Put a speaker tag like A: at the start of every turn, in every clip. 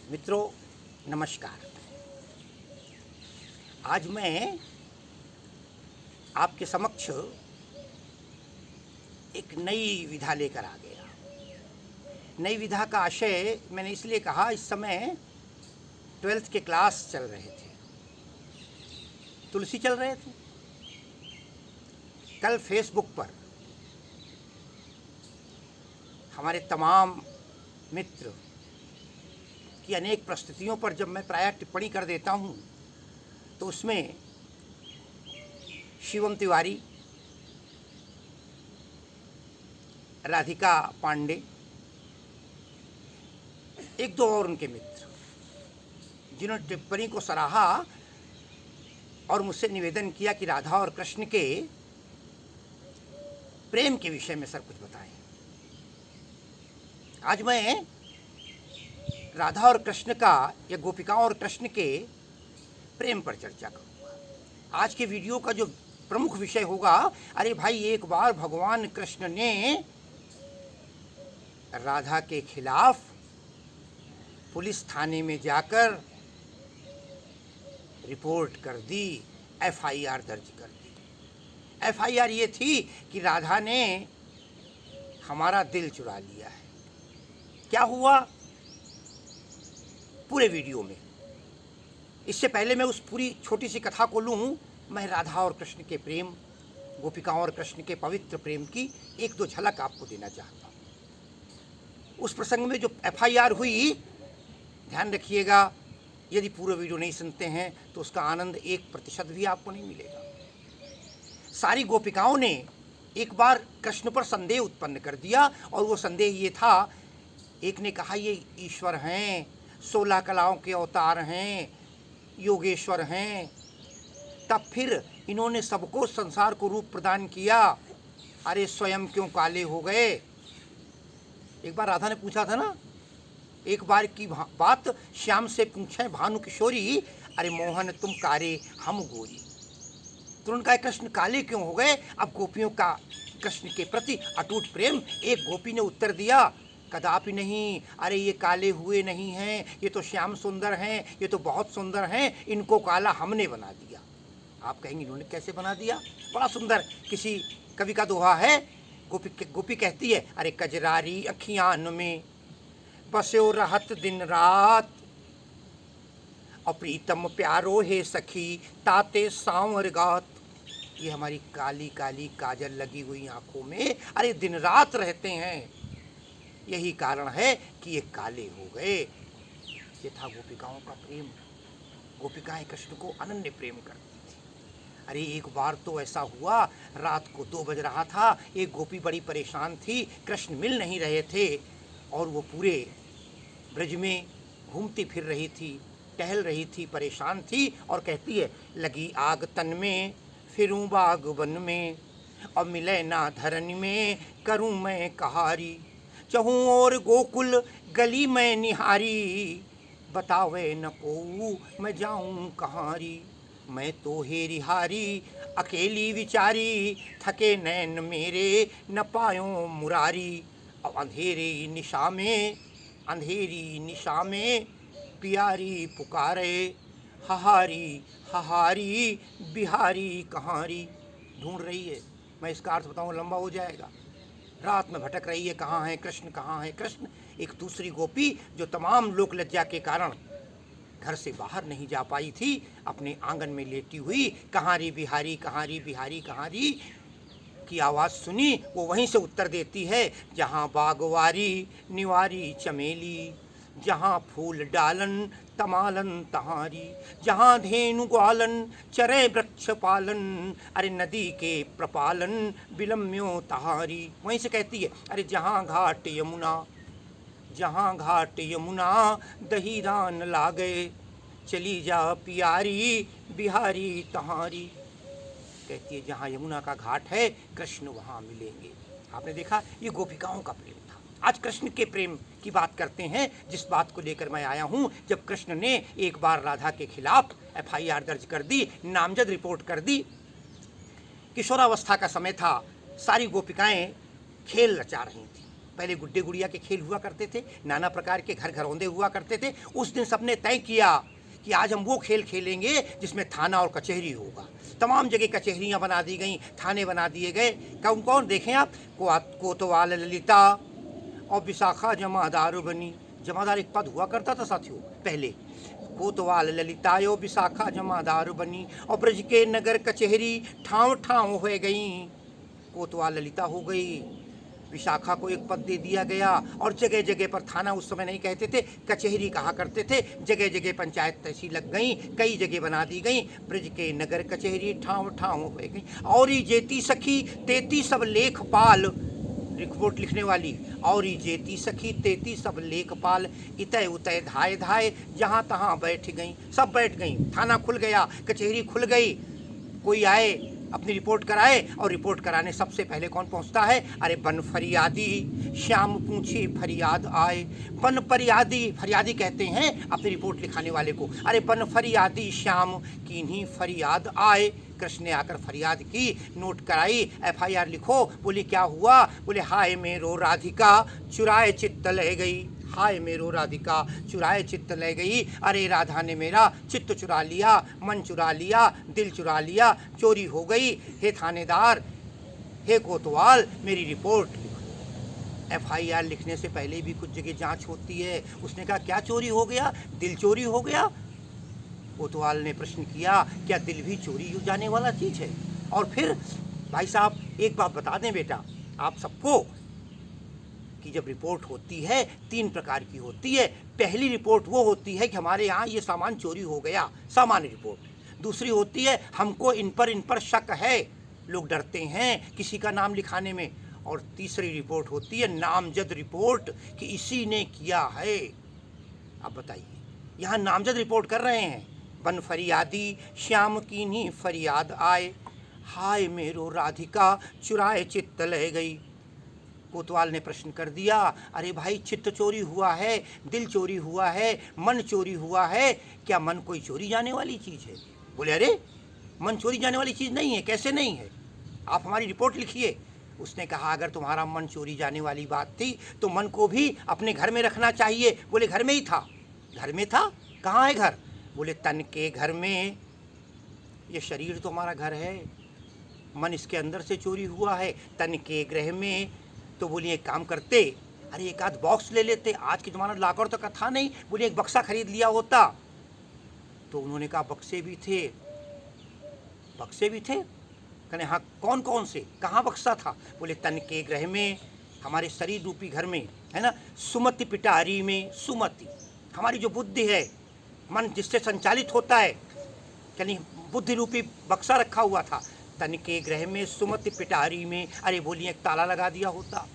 A: मित्रों नमस्कार। आज मैं आपके समक्ष एक नई विधा लेकर आ गया। नई विधा का आशय मैंने इसलिए कहा, इस समय 12th के क्लास चल रहे थे, तुलसी चल रहे थे। कल फेसबुक पर हमारे तमाम मित्र की अनेक प्रस्तुतियों पर जब मैं प्रायः टिप्पणी कर देता हूँ तो उसमें शिवम तिवारी, राधिका पांडे, एक दो और उनके मित्र जिन्होंने टिप्पणी को सराहा और मुझसे निवेदन किया कि राधा और कृष्ण के प्रेम के विषय में सर कुछ बताएं। आज मैं राधा और कृष्ण का या गोपिकाओं और कृष्ण के प्रेम पर चर्चा करूंगा। आज के वीडियो का जो प्रमुख विषय होगा, अरे भाई एक बार भगवान कृष्ण ने राधा के खिलाफ पुलिस थाने में जाकर रिपोर्ट कर दी, एफआईआर दर्ज कर दी। एफआईआर ये थी कि राधा ने हमारा दिल चुरा लिया है। क्या हुआ पूरे वीडियो में। इससे पहले मैं उस पूरी छोटी सी कथा को लूँ, मैं राधा और कृष्ण के प्रेम, गोपिकाओं और कृष्ण के पवित्र प्रेम की एक दो झलक आपको देना चाहता हूँ। उस प्रसंग में जो एफआईआर हुई, ध्यान रखिएगा, यदि पूरा वीडियो नहीं सुनते हैं तो उसका आनंद 1% भी आपको नहीं मिलेगा। सारी गोपिकाओं ने एक बार कृष्ण पर संदेह उत्पन्न कर दिया, और वो संदेह ये था, एक ने कहा ये ईश्वर हैं, 16 कलाओं के अवतार हैं, योगेश्वर हैं। तब फिर इन्होंने सबको संसार को रूप प्रदान किया, अरे स्वयं क्यों काले हो गए। एक बार राधा ने पूछा था ना, एक बार की बात श्याम से पूछे भानु किशोरी, अरे मोहन तुम कारे हम गोरी। तुरंत कहा कृष्ण काले क्यों हो गए। अब गोपियों का कृष्ण के प्रति अटूट प्रेम, एक गोपी ने उत्तर दिया, कदापि नहीं, अरे ये काले हुए नहीं हैं, ये तो श्याम सुंदर हैं, ये तो बहुत सुंदर हैं, इनको काला हमने बना दिया। आप कहेंगे इन्होंने कैसे बना दिया। बड़ा सुंदर किसी कवि का दोहा है, गोपी कहती है, अरे कजरारी अखियान में बस्यो रहत दिन रात, अप्रीतम प्यारो हे सखी ताते सांवर गात। ये हमारी काली काली काजल लगी हुई आंखों में अरे दिन रात रहते हैं, यही कारण है कि ये काले हो गए। ये था गोपिकाओं का प्रेम। गोपिकाएं कृष्ण को अनन्य प्रेम करती थी। अरे एक बार तो ऐसा हुआ, रात को 2 बज रहा था, एक गोपी बड़ी परेशान थी, कृष्ण मिल नहीं रहे थे, और वो पूरे ब्रज में घूमती फिर रही थी, टहल रही थी, परेशान थी, और कहती है, लगी आग तन में फिरूं बाग वन में, और मिले ना धरन में करूं मैं कहारी, चहूँ और गोकुल गली में निहारी, बतावे न को मैं जाऊं कहारी। मैं तो हेरी हारी अकेली विचारी, थके नैन मेरे न पायो मुरारी। अब अंधेरी निशा में प्यारी पुकारे, हहारी हहारी बिहारी कहारी। ढूंढ रही है, मैं इसका अर्थ बताऊं लंबा हो जाएगा। रात में भटक रही है, कहाँ है कृष्ण, कहाँ है कृष्ण। एक दूसरी गोपी जो तमाम लोक लज्जा के कारण घर से बाहर नहीं जा पाई थी, अपने आंगन में लेटी हुई कहारी बिहारी कहारी बिहारी कहारी की आवाज़ सुनी, वो वहीं से उत्तर देती है, जहाँ बागवारी निवारी चमेली, जहाँ फूल डालन तमालन तहारी, जहाँ धेनु ग्वालन चरे वृक्ष पालन, अरे नदी के प्रपालन बिलम्यो तहारी। वहीं से कहती है, अरे जहाँ घाट यमुना दही दान लागे, चली जा प्यारी बिहारी तहारी। कहती है जहाँ यमुना का घाट है कृष्ण वहाँ मिलेंगे। आपने देखा, ये गोपिकाओं का प्रेम था। आज कृष्ण के प्रेम की बात करते हैं, जिस बात को लेकर मैं आया हूँ। जब कृष्ण ने एक बार राधा के खिलाफ एफआईआर दर्ज कर दी, नामजद रिपोर्ट कर दी। किशोरावस्था का समय था, सारी गोपिकाएं खेल रचा रही थी। पहले गुड्डे गुड़िया के खेल हुआ करते थे, नाना प्रकार के घर घरौंदे हुआ करते थे। उस दिन सबने तय किया कि आज हम वो खेल खेलेंगे जिसमें थाना और कचहरी होगा। तमाम जगह कचहरियाँ बना दी गई, थाने बना दिए गए। कौन कौन देखें आप, कोतवाल ललिता और विशाखा जमादार बनी। जमादार एक पद हुआ करता था साथियों पहले। कोतवाल ललिता यो विशाखा जमादार बनी और ब्रज के नगर कचहरी ठाव ठाव हो गई। कोतवाल ललिता हो गई, विशाखा को एक पद दे दिया गया और जगह जगह पर थाना उस समय नहीं कहते थे, कचहरी कहा करते थे। जगह जगह पंचायत तहसील लग गई, कई जगह बना दी गई। ब्रज के नगर कचहरी ठाव ठाव हो गई। और ही जेती सखी तेती सब लेखपाल, रिपोर्ट लिखने वाली, और ही जेती सखी तेती सब लेखपाल, इतय उतय धाय धाय जहाँ तहाँ बैठ गई। सब बैठ गई, थाना खुल गया, कचहरी खुल गई। कोई आए अपनी रिपोर्ट कराए, और रिपोर्ट कराने सबसे पहले कौन पहुंचता है? अरे बन फरियादी श्याम पूछे फरियाद आए। बन फरियादी, फरियादी कहते हैं अपनी रिपोर्ट लिखाने वाले को। अरे बन फरियादी श्याम किन्हीं फरियाद आए। कृष्ण ने आकर फरियाद की, नोट कराई, FIR लिखो। बोले क्या हुआ? बोले हाय मेरो राधिका चुराए चित्त ले गई। हाय मेरो राधिका चुराए चित्त ले गई। अरे राधा ने मेरा चित्त चुरा लिया, मन चुरा लिया, दिल चुरा लिया, चोरी हो गई। हे थानेदार, हे कोतवाल, मेरी रिपोर्ट लिखो। FIR लिखने से पहले भी कुछ जगह जांच होती है। उसने कहा क्या चोरी हो गया? दिल चोरी हो गया। कोतवाल ने प्रश्न किया, क्या दिल भी चोरी हो जाने वाला चीज़ है? और फिर भाई साहब एक बात बता दें बेटा आप सबको, कि जब रिपोर्ट होती है 3 प्रकार की होती है। पहली रिपोर्ट वो होती है कि हमारे यहाँ ये सामान चोरी हो गया, सामान्य रिपोर्ट। दूसरी होती है हमको इन पर शक है, लोग डरते हैं किसी का नाम लिखाने में। और तीसरी रिपोर्ट होती है नामजद रिपोर्ट, कि इसी ने किया है। अब बताइए, यहाँ नामजद रिपोर्ट कर रहे हैं। बन फरियादी श्याम कीन्हीं फरियाद आए। हाय मेरो राधिका चुराए चित्त ले गई। कोतवाल ने प्रश्न कर दिया, अरे भाई चित्त चोरी हुआ है, दिल चोरी हुआ है, मन चोरी हुआ है, क्या मन कोई चोरी जाने वाली चीज़ है? बोले अरे मन चोरी जाने वाली चीज़ नहीं है। कैसे नहीं है? आप हमारी रिपोर्ट लिखिए। उसने कहा अगर तुम्हारा मन चोरी जाने वाली बात थी तो मन को भी अपने घर में रखना चाहिए। बोले घर में ही था। घर में था? कहाँ है घर? बोले तन के घर में। ये शरीर तो हमारा घर है, मन इसके अंदर से चोरी हुआ है, तन के गृह में। तो बोलिए एक काम करते, अरे एक आध बॉक्स ले लेते। आज के ज़माना लॉकर तो का था नहीं, बोलिए एक बक्सा खरीद लिया होता। तो उन्होंने कहा बक्से भी थे। बक्से भी थे? कहने हाँ कौन कौन से, कहाँ बक्सा था? बोले तन के गृह में, हमारे शरीर रूपी घर में, है ना। सुमति पिटारी में, सुमति हमारी जो बुद्धि है, मन जिससे संचालित होता है, यानी बुद्धि रूपी बक्सा रखा हुआ था। तन के गृह में सुमति पिटारी में। अरे बोलिए एक ताला लगा दिया होता।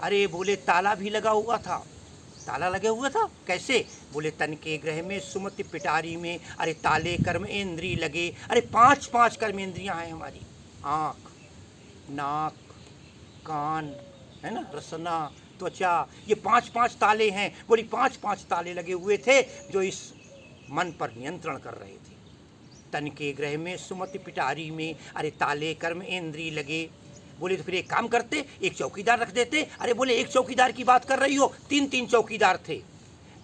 A: अरे बोले ताला भी लगा हुआ था। ताला लगे हुआ था कैसे? बोले तन के गृह में सुमति पिटारी में। अरे ताले कर्म इंद्री लगे। अरे 5 कर्म इंद्रियां हैं हमारी, आँख, नाक, कान, है ना, रसना, त्वचा, ये 5 ताले हैं। बोली 5 ताले लगे हुए थे जो इस मन पर नियंत्रण कर रहे थे। तन के गृह में सुमति पिटारी में। अरे ताले कर्म इंद्री लगे। बोले तो फिर एक काम करते, एक चौकीदार रख देते। अरे बोले एक चौकीदार की बात कर रही हो? 3 चौकीदार थे।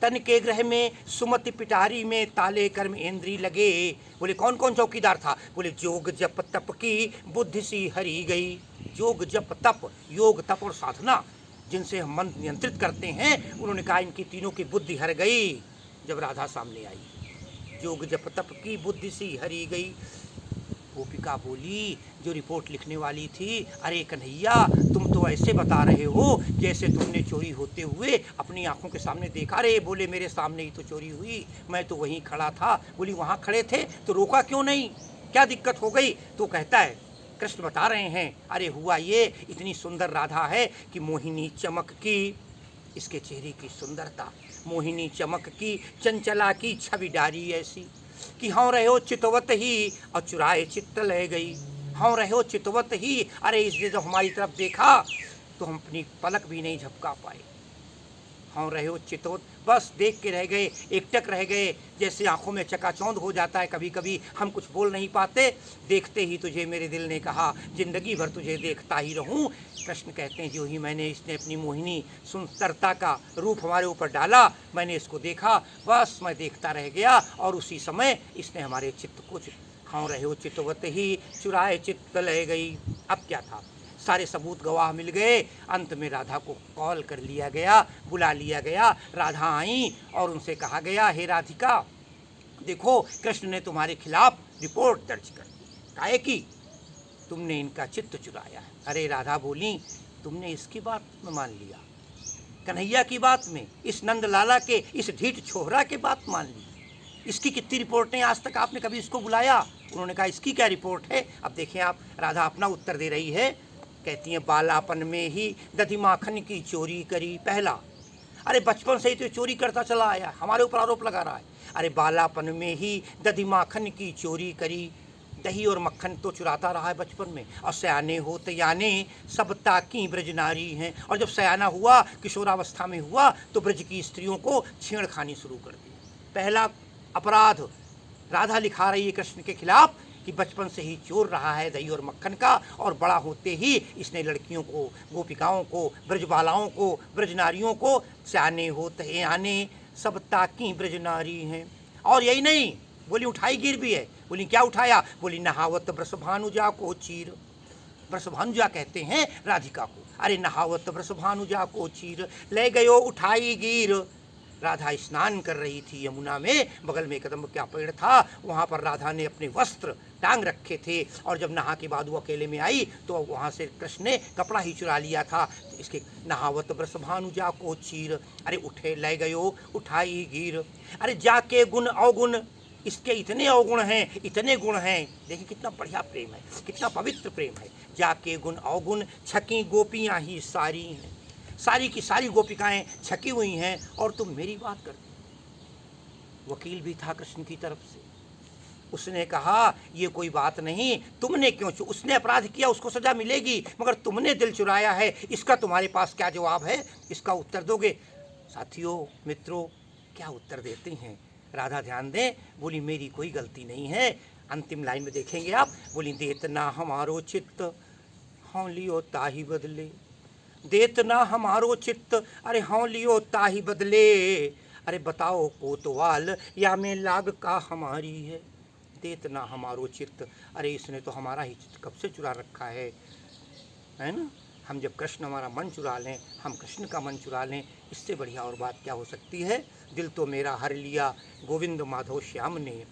A: तन के गृह में सुमति पिटारी में, ताले कर्म इंद्री लगे। बोले कौन कौन चौकीदार था? बोले जोग जप तप की बुद्धि सी हरी गई। जोग जप तप, योग तप और साधना जिनसे हम मन नियंत्रित करते हैं, उन्होंने कहा इनकी तीनों की बुद्धि हर गई जब राधा सामने आई। जोग जप तप की बुद्धि सी हरी गई। गोपिका बोली जो रिपोर्ट लिखने वाली थी, अरे कन्हैया तुम तो ऐसे बता रहे हो जैसे तुमने चोरी होते हुए अपनी आंखों के सामने देखा। रे बोले मेरे सामने ही तो चोरी हुई, मैं तो वहीं खड़ा था। बोली वहाँ खड़े थे तो रोका क्यों नहीं, क्या दिक्कत हो गई? तो कहता है कृष्ण बता रहे हैं, अरे हुआ ये, इतनी सुंदर राधा है कि मोहिनी चमक की, इसके चेहरे की सुंदरता, मोहिनी चमक की, चंचला की छवि डारी ऐसी कि हाँ रहो चितवत ही और चुराए चित्त ले गई। हाँ रहो चितवत ही, अरे इसने जब हमारी तरफ देखा तो हम अपनी पलक भी नहीं झपका पाए। हाँ रहे हो चितोत, बस देख के रह गए, एकटक रह गए, जैसे आंखों में चकाचौंध हो जाता है कभी कभी, हम कुछ बोल नहीं पाते। देखते ही तुझे मेरे दिल ने कहा, जिंदगी भर तुझे देखता ही रहूं। कृष्ण कहते हैं जो ही मैंने इसने अपनी मोहिनी सुंदरता का रूप हमारे ऊपर डाला, मैंने इसको देखा, बस मैं देखता रह गया, और उसी समय इसने हमारे चित्त को हाँ रहे हो चितवत ही चुराए चित्त ले गई। अब क्या था, सारे सबूत गवाह मिल गए। अंत में राधा को कॉल कर लिया गया, बुला लिया गया। राधा आई और उनसे कहा गया, हे राधिका देखो कृष्ण ने तुम्हारे खिलाफ रिपोर्ट दर्ज कर दी, काहे की तुमने इनका चित्त चुराया है। अरे राधा बोली, तुमने इसकी बात में मान लिया, कन्हैया की बात में, इस नंद लाला के, इस ढीठ छोहरा के बात मान ली। इसकी कितनी रिपोर्टें, आज तक आपने कभी इसको बुलाया? उन्होंने कहा इसकी क्या रिपोर्ट है। अब देखें आप, राधा अपना उत्तर दे रही है, कहती है बालापन में ही दधी माखन की चोरी करी पहला। अरे बचपन से ही तो चोरी करता चला आया, हमारे ऊपर आरोप लगा रहा है। अरे बालापन में ही दधी माखन की चोरी करी, दही और मक्खन तो चुराता रहा है बचपन में। और सयाने होते याने सब ताकी ब्रज नारी हैं, और जब सयाना हुआ, किशोरावस्था में हुआ, तो ब्रज की स्त्रियों को छेड़खानी शुरू कर दी। पहला अपराध राधा लिखा रही है कृष्ण के खिलाफ कि बचपन से ही चोर रहा है दही और मक्खन का, और बड़ा होते ही इसने लड़कियों को, गोपिकाओं को, ब्रजबालाओं को, ब्रज नारियों को, सयाने होते आने सब ताकी ब्रज नारी हैं। और यही नहीं, बोली उठाई गिर भी है। बोली क्या उठाया? बोली नहावत वृषभानुजा को चीर। वृषभानुजा कहते हैं राधिका को। अरे नहावत वृषभानुजा को चीर, ले गयो उठाई गिर। राधा स्नान कर रही थी यमुना में, बगल में कदम्ब का पेड़ था, वहाँ पर राधा ने अपने वस्त्र टांग रखे थे, और जब नहा के बाद वो अकेले में आई तो वहाँ से कृष्ण ने कपड़ा ही चुरा लिया था। इसके नहावत वृषभानुजा को चीर, अरे उठे ले गयो उठाई गिर। अरे जाके गुण अवगुण, इसके इतने अवगुण हैं, इतने गुण हैं। देखिए कितना बढ़िया प्रेम है, कितना पवित्र प्रेम है। जाके गुण अवगुण छकी गोपियाँ ही सारी हैं, सारी की सारी गोपिकाएं छकी हुई हैं, और तुम मेरी बात करते। वकील भी था कृष्ण की तरफ से, उसने कहा ये कोई बात नहीं, तुमने क्यों उसने अपराध किया, उसको सजा मिलेगी, मगर तुमने दिल चुराया है, इसका तुम्हारे पास क्या जवाब है, इसका उत्तर दोगे? साथियों, मित्रों, क्या उत्तर देते हैं? राधा ध्यान दें, बोली मेरी कोई गलती नहीं है। अंतिम लाइन में देखेंगे आप, बोली देत ना हमारो चित्त हाँ लियो ताही बदले, देत ना हमारो चित्त, अरे हाँ लियो ताही बदले। अरे बताओ कोतवाल या में लाग का हमारी है, देत ना हमारो चित्त, अरे इसने तो हमारा ही चित्त कब से चुरा रखा है ना। हम जब कृष्ण हमारा मन चुरा लें, हम कृष्ण का मन चुरा लें, इससे बढ़िया और बात क्या हो सकती है। दिल तो मेरा हर लिया गोविंद माधव श्याम ने,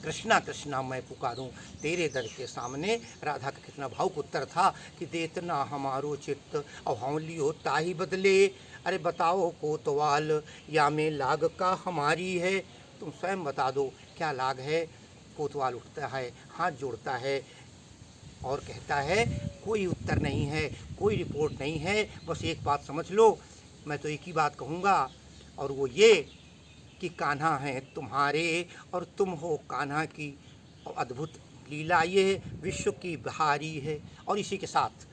A: कृष्णा कृष्णा मैं पुकारूं तेरे दर के सामने। राधा का कितना भावुक उत्तर था कि देतना हमारो चित्त और हम लियो ताही बदले। अरे बताओ कोतवाल या में लाग का हमारी है, तुम स्वयं बता दो क्या लाग है। कोतवाल उठता है, हाथ जोड़ता है और कहता है कोई उत्तर नहीं है, कोई रिपोर्ट नहीं है, बस एक बात समझ लो, मैं तो एक ही बात कहूँगा, और वो ये कि कान्हा है तुम्हारे और तुम हो कान्हा की, और अद्भुत लीला ये विश्व की बहारी है। और इसी के साथ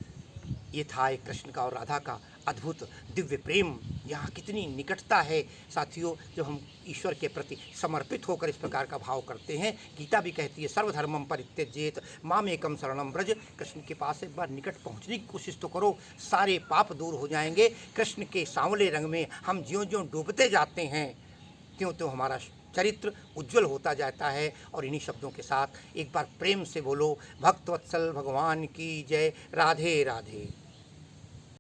A: ये था एक कृष्ण का और राधा का अद्भुत दिव्य प्रेम। यहाँ कितनी निकटता है साथियों, जब हम ईश्वर के प्रति समर्पित होकर इस प्रकार का भाव करते हैं। गीता भी कहती है सर्वधर्मम परित्यजेत मामेकम शरणम ब्रज। कृष्ण के पास एक बार निकट पहुँचने की कोशिश तो करो, सारे पाप दूर हो जाएंगे। कृष्ण के सांवले रंग में हम ज्यों ज्यों डूबते जाते हैं, त्यों त्यों हमारा चरित्र उज्जवल होता जाता है। और इन्हीं शब्दों के साथ एक बार प्रेम से बोलो, भक्तवत्सल भगवान की जय। राधे राधे।